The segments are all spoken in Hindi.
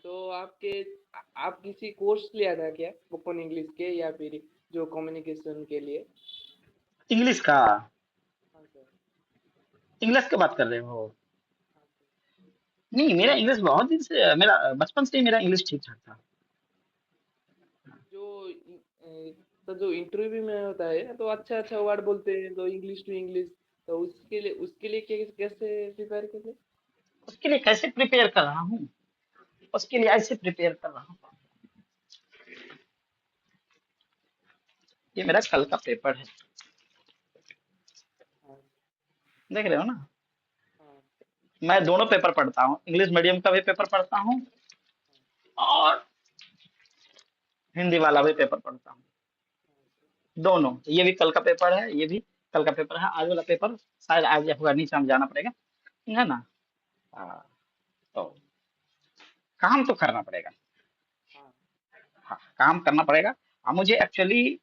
तो आप किसी कोर्स लिया था क्या ओपन इंग्लिश के या फिर जो कम्युनिकेशन के लिए? इंग्लिश का? हाँ सर। इंग्लिश की बात कर रहे हो? हाँ सर। नहीं, मेरा इंग्लिश बहुत दिन से, मेरा बचपन से ही मेरा इंग्लिश ठीक ठाक था। जो तो जो इंटरव्यू में होता है तो अच्छा अच्छा वर्ड बोलते हैं तो इंग्लिश टू इंग्लिश, तो उसके लिए कैसे प्रिपेयर करते? उसके लिए कैसे प्रिपेयर कर रहा हूँ? उसके लिए ऐसे प्रिपेयर कर रहा हूँ। ये मेरा कल का पेपर है, हाँ। देख रहे हो ना? हाँ। मैं दोनों पेपर पढ़ता हूँ, इंग्लिश मीडियम का भी पेपर पढ़ता हूँ और हिंदी वाला भी पेपर पढ़ता हूँ। दोनों, ये भी कल का पेपर है, ये भी कल का पेपर है। आज वाला पेपर शायद आज होगा, नीचे हम जाना पड़ेगा, है ना? हाँ, तो काम तो करना पड़ेगा। हाँ। हाँ, काम करना पड़ेगा। मुझे एक्चुअली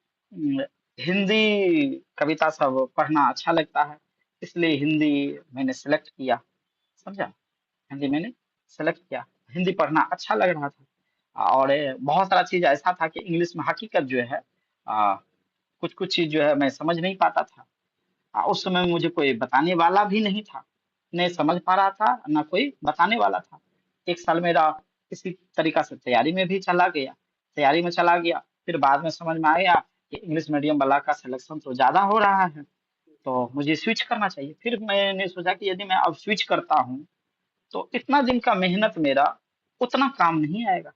हिंदी कविता सब पढ़ना अच्छा लगता है, इसलिए हिंदी मैंने सेलेक्ट किया, समझा? हिंदी मैंने सेलेक्ट किया, हिंदी पढ़ना अच्छा लग रहा था। और बहुत सारा चीज ऐसा था कि इंग्लिश में हकीकत जो है, कुछ कुछ चीज जो है मैं समझ नहीं पाता था। उस समय मुझे कोई बताने वाला भी नहीं था, नहीं समझ पा रहा था ना कोई बताने वाला था। एक साल मेरा किसी तरीका से तैयारी में भी चला गया, तैयारी में चला गया। फिर बाद में समझ में आया कि इंग्लिश मीडियम वाला का सिलेक्शन तो ज्यादा हो रहा है, तो मुझे स्विच करना चाहिए। फिर मैंने सोचा कि यदि मैं अब स्विच करता हूँ तो इतना दिन का मेहनत मेरा उतना काम नहीं आएगा।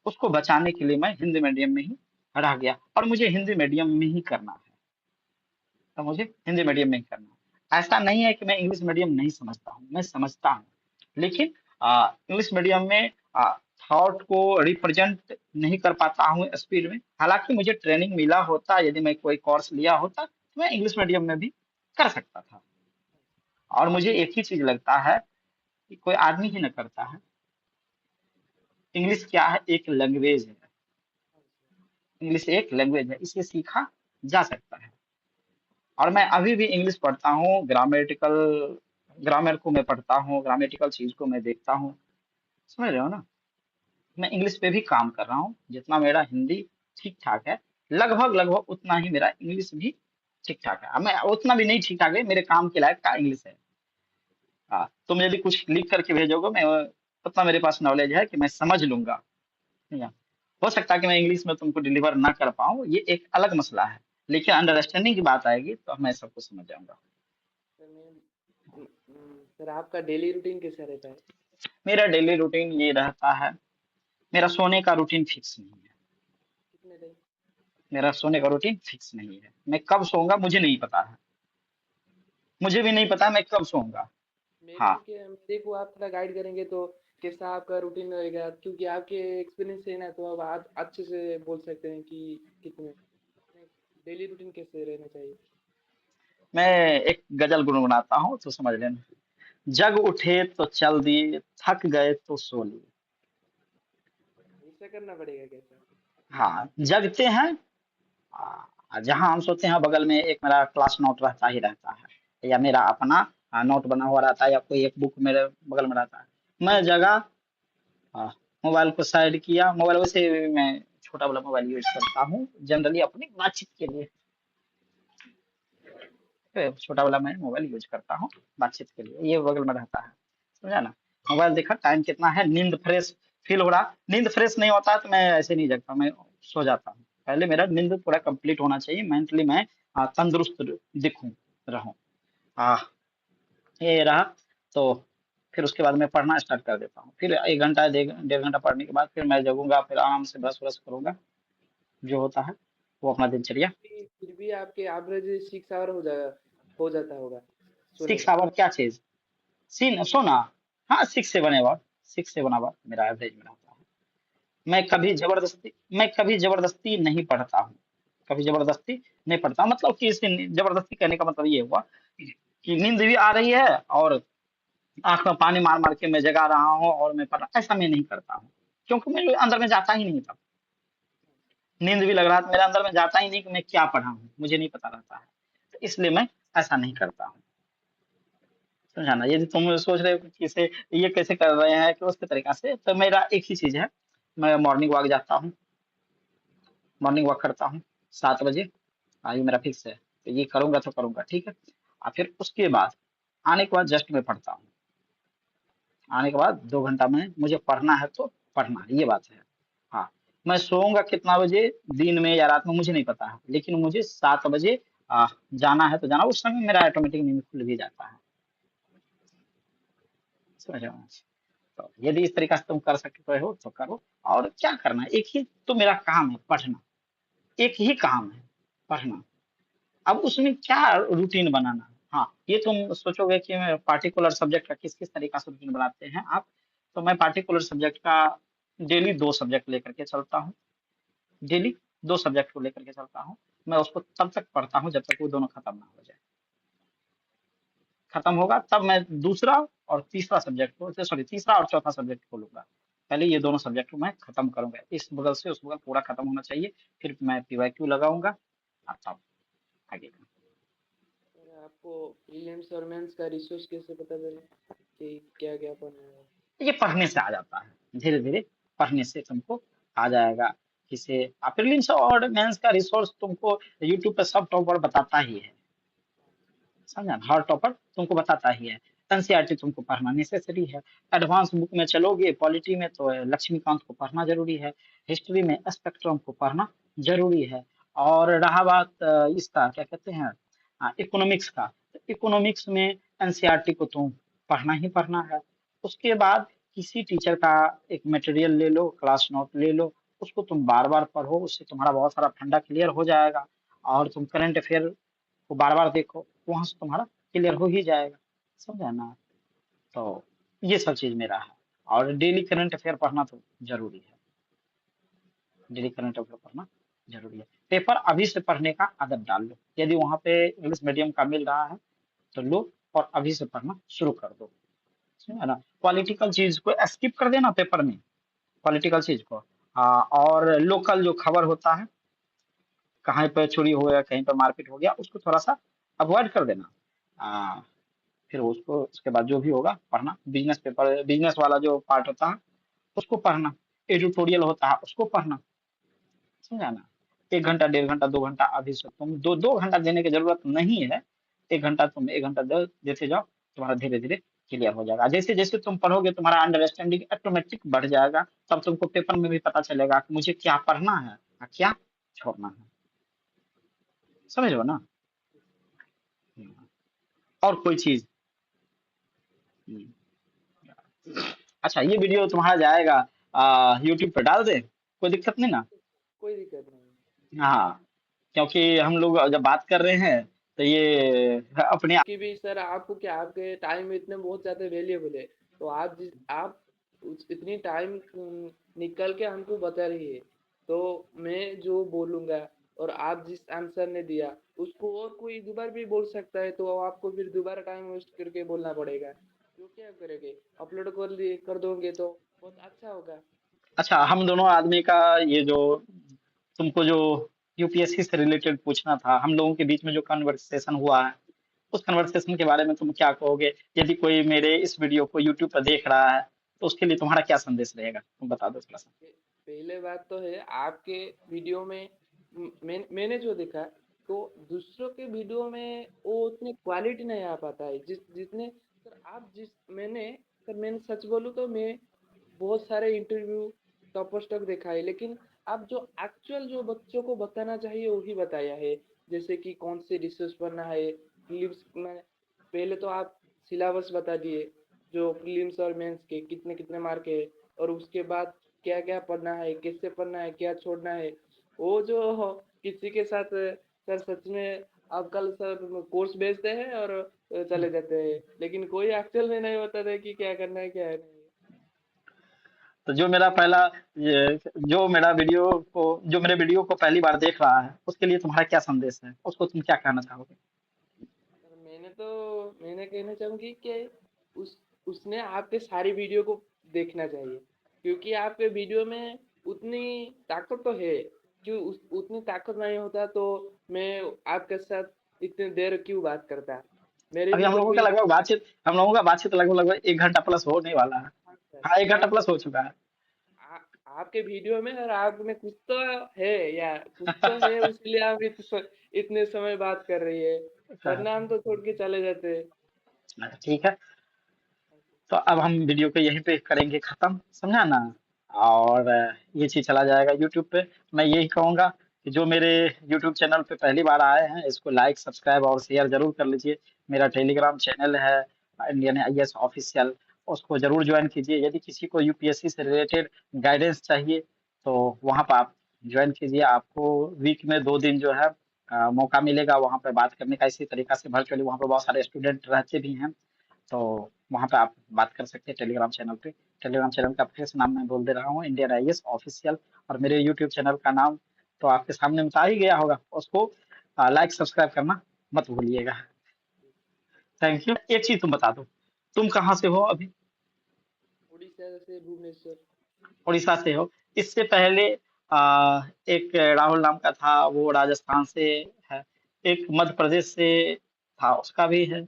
उसको बचाने के लिए मैं हिंदी मीडियम में ही रह गया, और मुझे हिंदी मीडियम में ही करना है। तो मुझे हिंदी मीडियम में ही करना है। ऐसा नहीं है कि मैं इंग्लिश मीडियम नहीं समझता हूँ, मैं समझता हूँ। लेकिन इंग्लिश मीडियम में थॉट को रिप्रेजेंट नहीं कर पाता हूँ स्पीड में। हालांकि मुझे ट्रेनिंग मिला होता, यदि मैं कोई कोर्स लिया होता तो मैं इंग्लिश मीडियम में भी कर सकता था। और मुझे एक ही चीज लगता है कि कोई आदमी ही न करता है। इंग्लिश क्या है? एक लैंग्वेज है। इंग्लिश एक लैंग्वेज है, इसे सीखा जा सकता है। और मैं अभी भी इंग्लिश पढ़ता हूँ, ग्रामेटिकल ग्रामर को मैं पढ़ता हूँ, ग्रामेटिकल चीज को मैं देखता हूँ। समझ रहे हो ना? मैं इंग्लिश पे भी काम कर रहा हूँ। जितना मेरा हिंदी ठीक ठाक है, लगभग लगभग उतना ही मेरा इंग्लिश भी ठीक ठाक है। मैं उतना भी नहीं ठीक ठाक है, मेरे काम के लायक का इंग्लिश है। हाँ, तुम यदि कुछ लिख करके भेजोगे, मैं उतना मेरे पास नॉलेज है कि मैं समझ लूंगा। ठीक है? हो सकता है कि मैं इंग्लिश में तुमको डिलीवर ना कर पाऊँ, ये एक अलग मसला है। लेकिन अंडरस्टैंडिंग की बात आएगी तो मैं सब कुछ समझ जाऊंगा। सर सर आपका डेली रूटीन कैसा रहता है? मेरा डेली रूटीन ये रहता है, मेरा सोने का रूटीन फिक्स नहीं है। कितने टाइम? मेरा सोने का रूटीन फिक्स नहीं है, मैं कब सोऊंगा मुझे नहीं पता है। मुझे भी नहीं पता मैं कब सोऊंगा। हाँ, मेरे को आप थोड़ा गाइड करेंगे तो कैसा आपका रूटीन रहेगा, क्योंकि आपके एक्सपीरियंस है ना, तो अब आप अच्छे से बोल सकते हैं कि कितने डेली रूटीन कैसे रहना चाहिए। मैं एक गजल गुनगुनाता हूँ तो समझ लेना। जग उठे तो चल दिए, थक गए तो सो लिए। ऐसा करना पड़ेगा कैसा? हाँ, जगते हैं, जहाँ हम सोते हैं बगल में एक मेरा क्लास नोट रहता ही रहता है, या मेरा अपना नोट बना हुआ रहता है, या कोई एक बुक मेरे बगल में रहता है। मैं जगह, मोबाइल को साइड किया। मोबाइल वैसे भी मैं छोटा वाला मोबाइल यूज करता हूँ जनरली अपनी बातचीत के लिए। छोटा वाला मैं मोबाइल यूज करता हूँ बातचीत के लिए, ये बगल में रहता है। समझा ना? मोबाइल देखा, टाइम कितना है, नींद फ्रेश फील हो रहा। नींद फ्रेश नहीं होता है तो मैं ऐसे नहीं जगता, मैं सो जाता हूँ। पहले मेरा नींद पूरा कंप्लीट होना चाहिए, मेंटली मैं तंदुरुस्त दिखूं, रहूं। आ, ये रहा। तो फिर उसके बाद मैं पढ़ना स्टार्ट कर देता हूँ। फिर 1 घंटा 1.5 घंटा पढ़ने के बाद फिर मैं जगूंगा, फिर आराम से ब्रश व्रश करूंगा, जो होता है वो अपना दिनचर्या। फिर भी आपके एवरेज 6 आवर हो जाता होगा सोने सिक्स का। आवर क्या चीज? सीन सोना? हाँ, 6 7 आवर, 6 7 आवर मेरा एवरेज में रहता है। कितना देर? मैं कभी जबरदस्ती नहीं पढ़ता हूँ। कभी जबरदस्ती नहीं पढ़ता, मतलब कि जबरदस्ती करने का मतलब ये हुआ कि नींद भी आ रही है और आंख में पानी मार मार के मैं जगा रहा हूँ और मैं पढ़ रहा, ऐसा मैं नहीं करता हूँ। क्योंकि मेरे अंदर में जाता ही नहीं था। नींद भी लग रहा था, मेरे अंदर में जाता ही नहीं कि मैं क्या पढ़ा हूँ, मुझे नहीं पता रहता है। तो इसलिए मैं ऐसा नहीं करता हूँ। समझा ना? यदि तुम सोच रहे हो कि इसे ये कैसे कर रहे हैं कि उसके तरीका से, तो मेरा एक ही चीज है, मैं मॉर्निंग वॉक जाता हूँ, मॉर्निंग वॉक करता हूँ 7 बजे। हाँ, ये मेरा फिक्स है, तो ये करूंगा तो करूंगा, ठीक है। और फिर उसके बाद आने के बाद जस्ट मैं पढ़ता हूँ, आने के बाद 2 घंटा में मुझे पढ़ना है तो पढ़ना है, ये बात है। हाँ, मैं सोऊंगा कितना बजे, दिन में या रात में मुझे नहीं पता है, लेकिन मुझे 7 बजे जाना है तो जाना, उस समय मेरा ऑटोमेटिक नींद खुल भी जाता है। समझ रहे हो? तो यदि इस तरीका से तुम कर सकते हो तो करो। और क्या करना है, एक ही तो मेरा काम है, पढ़ना। एक ही काम है, पढ़ना। अब उसमें क्या रूटीन बनाना है? हाँ, ये तुम सोचोगे कि मैं पार्टिकुलर सब्जेक्ट का किस किस तरीका से रूटीन बनाते हैं आप, तो मैं पार्टिकुलर सब्जेक्ट का डेली 2 सब्जेक्ट लेकर के चलता हूँ। डेली 2 सब्जेक्ट को लेकर के चलता हूँ। मैं उसको तब तक पढ़ता हूँ जब तक वो दोनों खत्म ना हो जाए। खत्म होगा तब मैं दूसरा और तीसरा सब्जेक्ट को, सॉरी, तीसरा और चौथा सब्जेक्ट को लूंगा। पहले ये दोनों सब्जेक्ट को मैं खत्म करूंगा, इस बगल से उस बगल पूरा खत्म होना चाहिए। फिर मैं पीवाईक्यू लगाऊंगा, और तब आगे का। सर आपको प्रीलिम्स और मेंस का रिसोर्स कैसे पता चला कि क्या क्या पढ़ना है? ये पढ़ने से आ जाता है, धीरे धीरे पढ़ने से तुमको आ जाएगा। किसे प्रीलिम्स और मेंस का रिसोर्स तुमको यूट्यूब पे सब टॉपर बताता ही है। समझा ना? हर टॉपर तुमको बताता ही है। एनसीईआरटी तुमको पढ़ना नेसेसरी है। एडवांस बुक में चलोगे पॉलिटी में तो लक्ष्मीकांत को पढ़ना जरूरी है। हिस्ट्री में स्पेक्ट्रम को पढ़ना जरूरी है। और रहा बात इसका क्या कहते हैं, इकोनॉमिक्स का, तो इकोनॉमिक्स में एनसीईआरटी को तुम पढ़ना ही पढ़ना है। उसके बाद किसी टीचर का एक मटेरियल ले लो, क्लास नोट ले लो, उसको तुम बार बार पढ़ो, उससे तुम्हारा बहुत सारा फंडा क्लियर हो जाएगा। और तुम करंट अफेयर को बार बार देखो, वहां से तुम्हारा क्लियर हो ही जाएगा। समझा ना? तो ये सब चीज मेरा है। और डेली करंट अफेयर पढ़ना तो जरूरी है। डेली करंट अफेयर पढ़ना जरूरी है। पेपर अभी से पढ़ने का आदत डाल लो, यदि वहां पे इंग्लिश मीडियम का मिल रहा है तो लो, और अभी से पढ़ना शुरू कर दो। समझा ना? पॉलिटिकल चीज को स्किप कर देना पेपर में, पॉलिटिकल चीज को। और लोकल जो खबर होता है, कहीं पे चोरी हो गया, कहीं पे मारपीट हो गया, उसको थोड़ा सा अवॉइड कर देना। आ, फिर उसको, उसके बाद जो भी होगा पढ़ना, बिजनेस पेपर, बिजनेस वाला जो पार्ट होता है उसको पढ़ना, एडिटोरियल होता है उसको पढ़ना। समझा ना? 1 घंटा, 1.5 घंटा, 2 घंटा, अभी से तुम 2-2 घंटा देने की जरूरत नहीं है। 1 घंटा, तुम 1 घंटा देते जाओ, तुम्हारा धीरे धीरे क्लियर हो जाएगा। जैसे जैसे तुम पढ़ोगे तुम्हारा अंडरस्टैंडिंग ऑटोमेटिक बढ़ जाएगा। तब तुमको पेपर में भी पता चलेगा कि मुझे क्या पढ़ना है और क्या छोड़ना है। समझ लो ना? हम्म। और कोई चीज? हम्म। अच्छा, ये वीडियो तुम्हारा जाएगा यूट्यूब पे डाल दे, कोई दिक्कत नहीं ना? कोई दिक्कत नहीं। हाँ, क्योंकि हम लोग जब बात कर रहे हैं तो ये अपने क्योंकि भी सर आपको क्या, आपके टाइम इतने बहुत ज़्यादा वैल्यूएबल है, तो आप जिस आप इतनी टाइम निकल के हमको बता रही है, तो मैं जो बोलूँगा और आप जिस आंसर ने दिया उसको और कोई दोबारा भी बोल सकता है, तो आपको फिर दोबारा टाइम वेस्ट करके बोलना पड़ेगा। तो क्या करेंगे, अपलोड कर दोगे तो बहुत अच्छा होगा। अच्छा, हम दोनों आदमी का ये जो तुमको जो यूपीएससी से रिलेटेड पूछना था, हम लोगों के बीच में जो कन्वर्सेशन हुआ है, उस कन्वर्सेशन के बारे में तुम क्या कहोगे? यदि कोई मेरे इस वीडियो को यूट्यूब पर देख रहा है तो उसके लिए तुम्हारा क्या संदेश रहेगा, तुम बता दो थोड़ा सा। पहले बात तो है आपके वीडियो में, मैंने जो देखा, तो दूसरों के वीडियो में वो उतनी क्वालिटी नहीं आ पाता है जितने सर आप जिस मैंने सर मैंने सच बोलूँ तो मैं बहुत सारे इंटरव्यू टॉपर्स तक देखा है, लेकिन आप जो एक्चुअल जो बच्चों को बताना चाहिए वही बताया है। जैसे कि कौन से रिसर्च पढ़ना है, प्रीलिम्स में पहले तो आप सिलेबस बता दिए, जो प्रीलिम्स और मेंस के कितने कितने मार्क है, और उसके बाद क्या क्या पढ़ना है, कैसे पढ़ना है, क्या छोड़ना है। वो जो किसी के साथ सर सच में आप कल सर कोर्स भेजते हैं और चले जाते हैं, लेकिन कोई एक्चुअल में नहीं बताता है कि क्या करना है क्या है नहीं। तो जो मेरा पहला जो मेरा वीडियो को, जो मेरे वीडियो को पहली बार देख रहा है, उसके लिए तुम्हारा क्या संदेश है, उसको तुम क्या कहना चाहोगे? सर मैंने कहना चाहूंगी कि उस उसने आपके सारी वीडियो को देखना चाहिए, क्योंकि आपके वीडियो में उतनी ताकत तो है, क्यों उतनी ताकत नहीं होता तो मैं आपके साथ इतनी देर क्यों बात करता। मेरे अभी भी तो कोई हम लोगों का बातचीत लगभग लगभग 1 घंटा प्लस होने वाला है। हाँ सर। हाँ, 1 घंटा हाँ प्लस हो सर। चुका है। आ, आपके वीडियो में और आप में कुछ तो है, या कुछ तो है, इसलिए आप इतने समय बात कर रही है, वरना हम तो छोड़ के चले जाते। ठीक है, तो अब हम वीडियो को यहीं पे करेंगे खत्म, समझा ना। और ये चीज चला जाएगा यूट्यूब पे। मैं यही कहूंगा कि जो मेरे यूट्यूब चैनल पे पहली बार आए हैं, इसको लाइक सब्सक्राइब और शेयर जरूर कर लीजिए। मेरा टेलीग्राम चैनल है इंडियन आईएएस ऑफिशियल, उसको जरूर ज्वाइन कीजिए। यदि किसी को यूपीएससी से रिलेटेड गाइडेंस चाहिए तो वहाँ पर आप ज्वाइन कीजिए। आपको वीक में 2 दिन जो है मौका मिलेगा वहाँ पे बात करने का। इसी तरीका से वर्चुअली वहाँ पे बहुत सारे स्टूडेंट रहते भी हैं, तो वहाँ पे आप बात कर सकते हैं टेलीग्राम चैनल पे। टेलीग्राम चैनल का फिर से नाम मैं बोल दे रहा हूँ, इंडियन आईएएस ऑफिशियल। और मेरे यूट्यूब चैनल का नाम तो आपके सामने बता ही गया होगा, उसको लाइक सब्सक्राइब करना मत भूलिएगा। Thank you. एक चीज तुम बता दो, तुम कहाँ से हो अभी? उड़ीसा से भुवनेश्वर। उड़ीसा से हो। इससे पहले एक राहुल नाम का था, वो राजस्थान से है। एक मध्य प्रदेश से था, उसका भी है।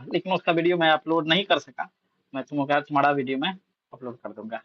लेकिन उसका वीडियो मैं अपलोड नहीं कर सका। मैं तुम्हारा वीडियो मैं अपलोड कर दूंगा।